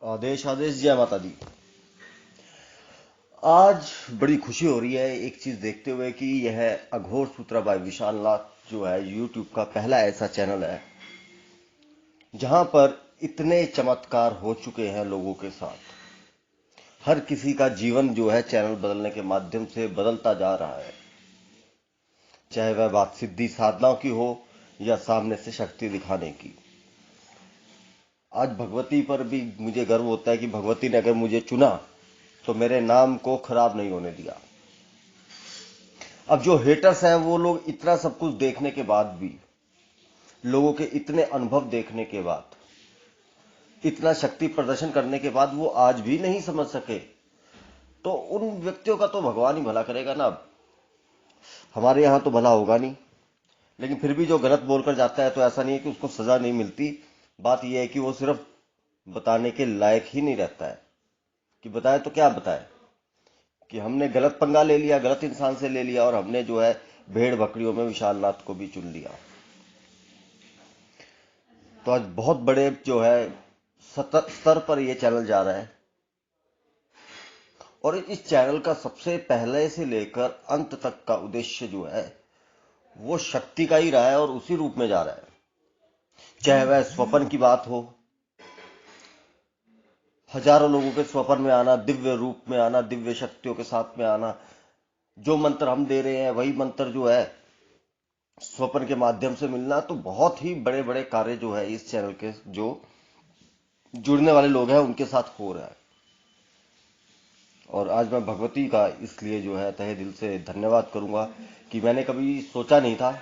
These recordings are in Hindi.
आदेश आदेश जय माता दी। आज बड़ी खुशी हो रही है एक चीज देखते हुए कि यह अघोर सूत्रा बाय विशाल नाथ जो है यूट्यूब का पहला ऐसा चैनल है जहां पर इतने चमत्कार हो चुके हैं लोगों के साथ। हर किसी का जीवन जो है चैनल बदलने के माध्यम से बदलता जा रहा है, चाहे वह बात सिद्धि साधनाओं की हो या सामने से शक्ति दिखाने की। आज भगवती पर भी मुझे गर्व होता है कि भगवती ने अगर मुझे चुना तो मेरे नाम को खराब नहीं होने दिया। अब जो हेटर्स हैं वो लोग इतना सब कुछ देखने के बाद भी, लोगों के इतने अनुभव देखने के बाद, इतना शक्ति प्रदर्शन करने के बाद वो आज भी नहीं समझ सके, तो उन व्यक्तियों का तो भगवान ही भला करेगा ना। हमारे यहां तो भला होगा नहीं, लेकिन फिर भी जो गलत बोलकर जाता है तो ऐसा नहीं है कि उसको सजा नहीं मिलती। बात यह है कि वो सिर्फ बताने के लायक ही नहीं रहता है कि बताए तो क्या बताए कि हमने गलत पंगा ले लिया, गलत इंसान से ले लिया और हमने जो है भेड़ बकरियों में विशाल नाथ को भी चुन लिया। तो आज बहुत बड़े जो है स्तर पर यह चैनल जा रहा है और इस चैनल का सबसे पहले से लेकर अंत तक का उद्देश्य जो है वो शक्ति का ही रहा है और उसी रूप में जा रहा है। चाहे वह स्वप्न की बात हो, हजारों लोगों के स्वप्न में आना, दिव्य रूप में आना, दिव्य शक्तियों के साथ में आना। जो मंत्र हम दे रहे हैं वही मंत्र जो है स्वप्न के माध्यम से मिलना। तो बहुत ही बड़े बड़े कार्य जो है इस चैनल के जो जुड़ने वाले लोग हैं उनके साथ हो रहा है। और आज मैं भगवती का इसलिए जो है तहे दिल से धन्यवाद करूंगा कि मैंने कभी सोचा नहीं था,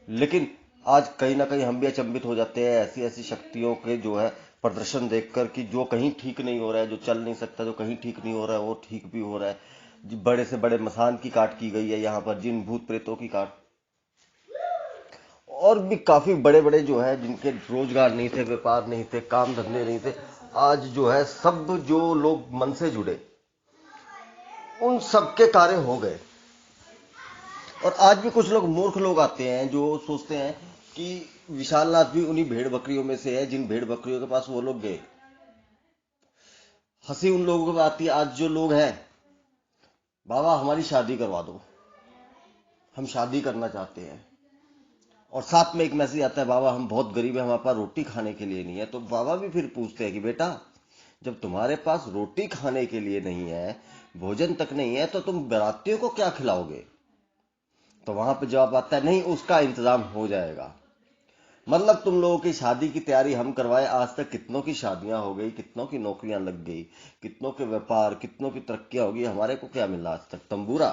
लेकिन आज कहीं ना कहीं हम भी अचंभित हो जाते हैं ऐसी ऐसी शक्तियों के जो है प्रदर्शन देखकर कि जो कहीं ठीक नहीं हो रहा है, जो चल नहीं सकता, जो कहीं ठीक नहीं हो रहा है वो ठीक भी हो रहा है। बड़े से बड़े मसान की काट की गई है यहाँ पर, जिन भूत प्रेतों की काट, और भी काफी बड़े बड़े जो है जिनके रोजगार नहीं थे, व्यापार नहीं थे, काम धंधे नहीं थे, आज जो है सब जो लोग मन से जुड़े उन सबके कार्य हो गए। और आज भी कुछ लोग मूर्ख लोग आते हैं जो सोचते हैं कि विशाल नाथ भी उन्हीं भेड़ बकरियों में से है जिन भेड़ बकरियों के पास वो लोग गए। हंसी उन लोगों को आती है आज जो लोग हैं, बाबा हमारी शादी करवा दो, हम शादी करना चाहते हैं, और साथ में एक मैसेज आता है बाबा हम बहुत गरीब हैं, हमारे पास रोटी खाने के लिए नहीं है। तो बाबा भी फिर पूछते हैं कि बेटा जब तुम्हारे पास रोटी खाने के लिए नहीं है, भोजन तक नहीं है, तो तुम बरातियों को क्या खिलाओगे? तो वहां पर जवाब आता है नहीं, उसका इंतजाम हो जाएगा। मतलब तुम लोगों की शादी की तैयारी हम करवाए, आज तक कितनों की शादियां हो गई, कितनों की नौकरियां लग गई, कितनों के व्यापार, कितनों की तरक्कियां होगी, हमारे को क्या मिला आज तक? तंबूरा।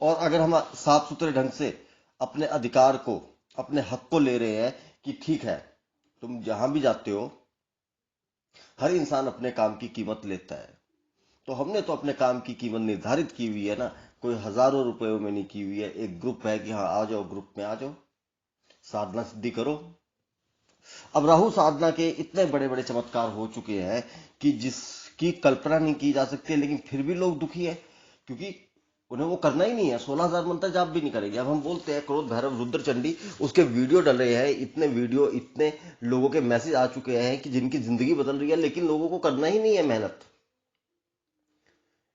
और अगर हम साफ सुथरे ढंग से अपने अधिकार को, अपने हक को ले रहे हैं कि ठीक है, तुम जहां भी जाते हो हर इंसान अपने काम की कीमत लेता है, तो हमने तो अपने काम की कीमत निर्धारित की हुई है ना, कोई हजारों रुपयों में नहीं की हुई है। एक ग्रुप है कि हाँ आ जाओ, ग्रुप में आ जाओ, साधना सिद्धि करो। अब राहु साधना के इतने बड़े बड़े चमत्कार हो चुके हैं कि जिसकी कल्पना नहीं की जा सकती, लेकिन फिर भी लोग दुखी है क्योंकि उन्हें वो करना ही नहीं है। 16,000 मंत्र जाप भी नहीं करेंगे। अब हम बोलते हैं क्रोध भैरव रुद्र चंडी, उसके वीडियो डल रहे हैं, इतने वीडियो, इतने लोगों के मैसेज आ चुके हैं कि जिनकी जिंदगी बदल रही है, लेकिन लोगों को करना ही नहीं है मेहनत।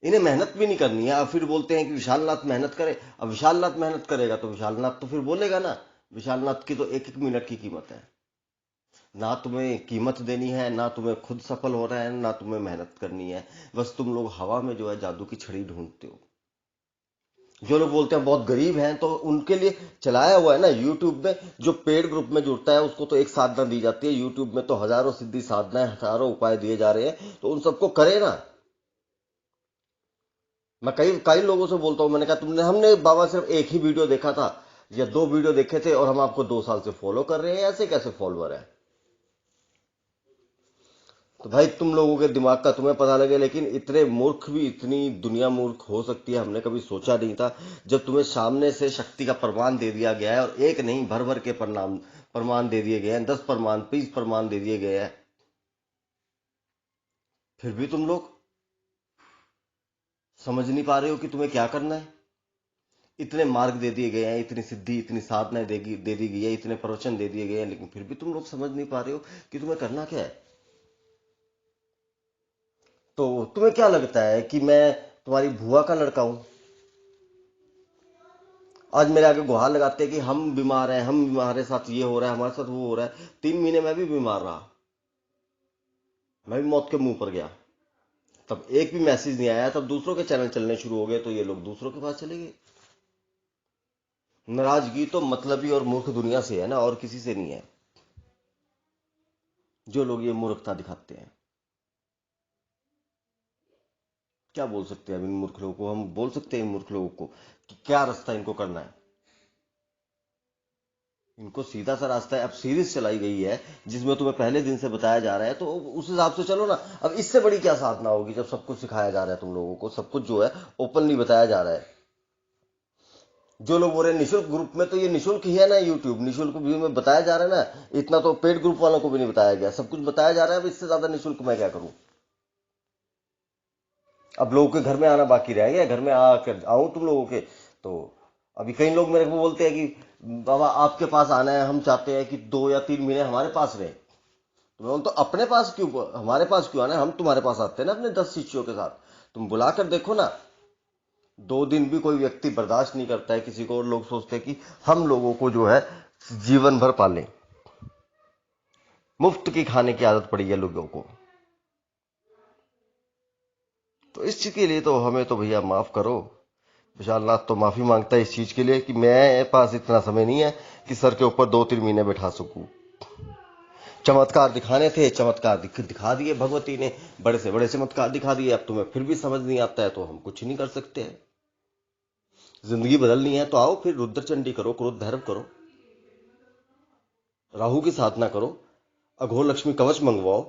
इन्हें मेहनत भी नहीं करनी है। अब फिर बोलते हैं कि विशालनाथ मेहनत करे। अब विशालनाथ मेहनत करेगा तो विशालनाथ तो फिर बोलेगा ना, विशालनाथ की तो एक एक मिनट की कीमत है। ना तुम्हें कीमत देनी है, ना तुम्हें खुद सफल होना है, ना तुम्हें मेहनत करनी है। बस तुम लोग हवा में जो है जादू की छड़ी ढूंढते हो। जो लोग बोलते हैं बहुत गरीब हैं, तो उनके लिए चलाया हुआ है ना यूट्यूब में। जो पेड ग्रुप में जुड़ता है उसको तो एक साधना दी जाती है, यूट्यूब में तो हजारों सिद्धि साधनाएं, हजारों उपाय दिए जा रहे हैं, तो उन सबको करे ना। मैं कई कई लोगों से बोलता हूं, मैंने कहा तुमने, हमने बाबा सिर्फ एक ही वीडियो देखा था या दो वीडियो देखे थे और हम आपको 2 साल से फॉलो कर रहे हैं, ऐसे कैसे फॉलोअर है? तो भाई तुम लोगों के दिमाग का तुम्हें पता लगे, लेकिन इतने मूर्ख भी, इतनी दुनिया मूर्ख हो सकती है हमने कभी सोचा नहीं था। जब तुम्हें सामने से शक्ति का प्रमाण दे दिया गया है, और एक नहीं भर भर के प्रमाण दे दिए गए हैं, 10 प्रमाण, 20 प्रमाण दे दिए गए हैं, फिर भी तुम लोग समझ नहीं पा रहे हो कि तुम्हें क्या करना है। इतने मार्ग दे दिए गए हैं, इतनी सिद्धि, इतनी साधनाएं दे दी गई है, इतने प्रवचन दे दिए गए हैं, लेकिन फिर भी तुम लोग समझ नहीं पा रहे हो कि तुम्हें करना क्या है। तो तुम्हें क्या लगता है कि मैं तुम्हारी भुआ का लड़का हूं? आज मेरे आगे गुहार लगाते हैं कि हम बीमार हैं, हम हमारे साथ ये हो रहा है, हमारे साथ वो हो रहा है। 3 महीने मैं भी बीमार रहा, मैं भी मौत के मुंह पर गया, तब एक भी मैसेज नहीं आया, तब दूसरों के चैनल चलने शुरू हो गए, तो ये लोग दूसरों के पास चले गए। नाराजगी तो मतलबी और मूर्ख दुनिया से है ना, और किसी से नहीं है, जो लोग ये मूर्खता दिखाते हैं। क्या बोल सकते हैं अब इन मूर्ख लोगों को? हम बोल सकते हैं इन मूर्ख लोगों को कि क्या रास्ता इनको करना है। इनको सीधा सा रास्ता है। अब सीरीज चलाई गई है जिसमें तुम्हें पहले दिन से बताया जा रहा है, तो उस हिसाब से चलो ना। अब इससे बड़ी क्या साधना होगी जब सब कुछ सिखाया जा रहा है तुम लोगों को, सब कुछ जो है ओपनली बताया जा रहा है। जो लोग बोल रहे हैं निःशुल्क ग्रुप में, तो ये निःशुल्क ही है ना, यूट्यूब निःशुल्क भी में बताया जा रहा है ना। इतना तो पेड ग्रुप वालों को भी नहीं बताया गया, सब कुछ बताया जा रहा है। अब इससे ज्यादा निःशुल्क मैं क्या करूं? अब लोगों के घर में आना बाकी रह गया, घर में आकर आऊं तुम लोगों के। तो अभी कई लोग मेरे को बोलते हैं कि बाबा आपके पास आना है, हम चाहते हैं कि 2 या 3 महीने हमारे पास रहे। तो मैं तो अपने पास क्यों, हमारे पास क्यों आना है? हम तुम्हारे पास आते हैं ना अपने 10 शिष्यों के साथ। तुम बुलाकर देखो ना, 2 दिन भी कोई व्यक्ति बर्दाश्त नहीं करता है किसी को, और लोग सोचते हैं कि हम लोगों को जो है जीवन भर पालें। मुफ्त की खाने की आदत पड़ी है लोगों को। तो इस चीज के लिए तो हमें तो भैया माफ करो। विशाल नाथ तो माफी मांगता है इस चीज के लिए कि मेरे पास इतना समय नहीं है कि सर के ऊपर 2-3 महीने बैठा सकूं। चमत्कार दिखाने थे, चमत्कार दिखा दिए भगवती ने, बड़े से बड़े चमत्कार दिखा दिए। अब तुम्हें फिर भी समझ नहीं आता है तो हम कुछ नहीं कर सकते हैं। जिंदगी बदलनी है तो आओ फिर रुद्र चंडी करो, क्रोध भैरव करो, राहु की साधना करो, अघोर लक्ष्मी कवच मंगवाओ,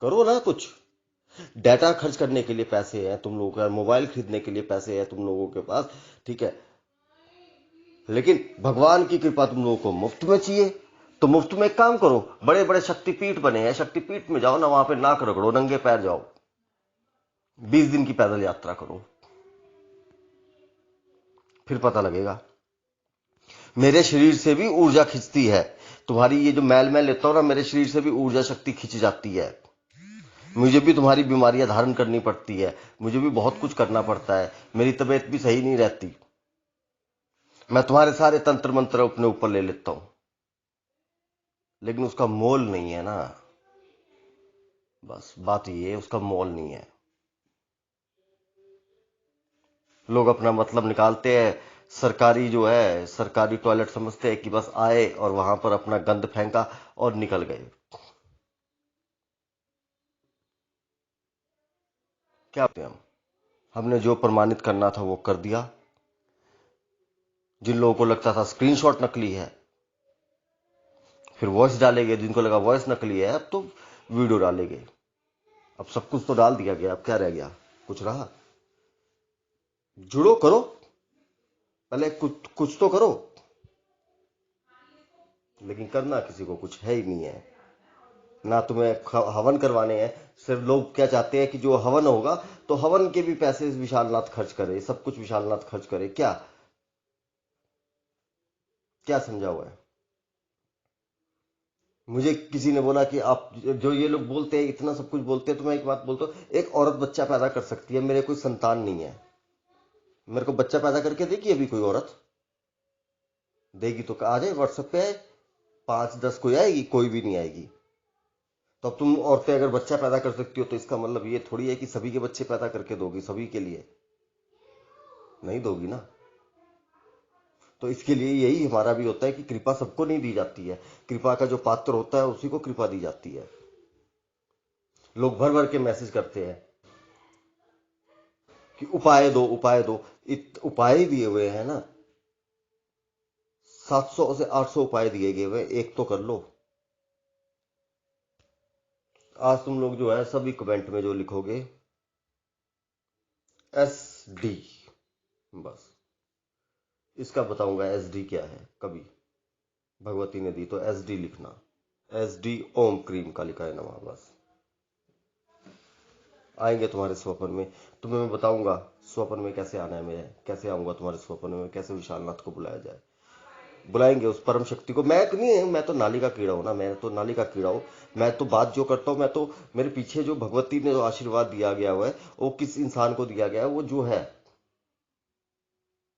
करो ना कुछ। डाटा खर्च करने के लिए पैसे हैं तुम लोगों के पास, मोबाइल खरीदने के लिए पैसे हैं तुम लोगों के पास, ठीक है, लेकिन भगवान की कृपा तुम लोगों को मुफ्त में चाहिए। तो मुफ्त में एक काम करो, बड़े बड़े शक्तिपीठ बने हैं, शक्तिपीठ में जाओ ना, वहां पे नाक रगड़ो, नंगे पैर जाओ, 20 दिन की पैदल यात्रा करो, फिर पता लगेगा। मेरे शरीर से भी ऊर्जा खिंचती है, तुम्हारी ये जो मैल मैं लेता हूं ना, मेरे शरीर से भी ऊर्जा शक्ति खिंच जाती है। मुझे भी तुम्हारी बीमारियां धारण करनी पड़ती है, मुझे भी बहुत कुछ करना पड़ता है, मेरी तबीयत भी सही नहीं रहती। मैं तुम्हारे सारे तंत्र मंत्र अपने ऊपर ले लेता हूं, लेकिन उसका मोल नहीं है ना। बस बात ये है, उसका मोल नहीं है। लोग अपना मतलब निकालते हैं, सरकारी जो है सरकारी टॉयलेट समझते हैं कि बस आए और वहां पर अपना गंद फेंका और निकल गए। क्या होते हम? हमने जो प्रमाणित करना था वो कर दिया। जिन लोगों को लगता था स्क्रीनशॉट नकली है, फिर वॉइस डाले गए, जिनको लगा वॉइस नकली है, अब तो वीडियो डाले गए। अब सब कुछ तो डाल दिया गया, अब क्या रह गया? कुछ रहा? जुड़ो, करो, पहले कुछ कुछ तो करो। लेकिन करना किसी को कुछ है ही नहीं है ना। तुम्हें हवन करवाने हैं, सिर्फ लोग क्या चाहते हैं कि जो हवन होगा तो हवन के भी पैसे विशालनाथ खर्च करे, सब कुछ विशालनाथ खर्च करे। क्या क्या समझा हुआ है? मुझे किसी ने बोला कि आप जो ये लोग बोलते हैं, इतना सब कुछ बोलते हैं, तो मैं एक बात बोलता हूँ, एक औरत बच्चा पैदा कर सकती है, मेरे कोई संतान नहीं है, मेरे को बच्चा पैदा करके देगी अभी कोई औरत? देगी तो आ जाए व्हाट्सएप पे आए, 5-10 कोई आएगी? कोई भी नहीं आएगी। तो अब तुम औरतें अगर बच्चा पैदा कर सकती हो तो इसका मतलब ये थोड़ी है कि सभी के बच्चे पैदा करके दोगी, सभी के लिए नहीं दोगी ना। तो इसके लिए यही हमारा भी होता है कि कृपा सबको नहीं दी जाती है, कृपा का जो पात्र होता है उसी को कृपा दी जाती है। लोग भर भर के मैसेज करते हैं कि उपाय दो, उपाय दो। उपाय ही दिए हुए हैं ना, 700 से 800 उपाय दिए गए हुए, एक तो कर लो। आज तुम लोग जो है सभी कमेंट में जो लिखोगे SD, बस इसका बताऊंगा SD क्या है। कभी भगवती ने दी तो SD लिखना, SD ओम क्रीम का लिखा है नवा। बस आएंगे तुम्हारे स्वप्न में, तुम्हें मैं बताऊंगा स्वप्न में कैसे आना है, मैं कैसे आऊंगा तुम्हारे स्वप्न में, कैसे विशालनाथ को बुलाया जाए। बुलाएंगे उस परम शक्ति को। मैं नहीं, मैं तो नाली का कीड़ा हूं ना, मैं तो नाली का कीड़ा हूं। मैं तो बात जो करता हूं, मैं तो, मेरे पीछे जो भगवती ने जो आशीर्वाद दिया गया हुआ है वो किस इंसान को दिया गया है, वो जो है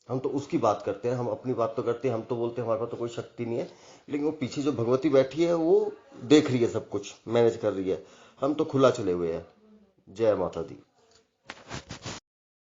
हम तो उसकी बात करते हैं। हम अपनी बात तो करते हैं, हम तो बोलते हैं हमारे पास तो कोई शक्ति नहीं है, लेकिन वो पीछे जो भगवती बैठी है वो देख रही है, सब कुछ मैनेज कर रही है। हम तो खुला चले हुए हैं। जय माता दी।